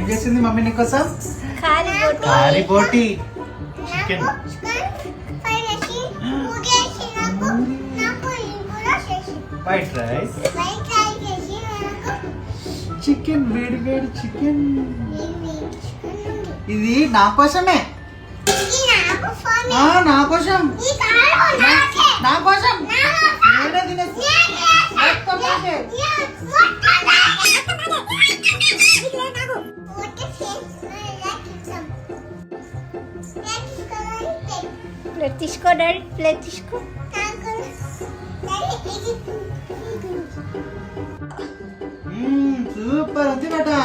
చేసింది మమ్మీ నీకోసం? కారి బోటి చికెన్. వైట్ రైస్, చికెన్, వేడి వేడి చికెన్. ఇది నా కోసమే, నా కోసం, నా కోసం. నేనే తినేస్తా. మొత్తం నాకే. ప్లేట్ తీసుకో డాడీ, ప్లేట్ తీసుకో. సూపర్ ఉంది బేటా.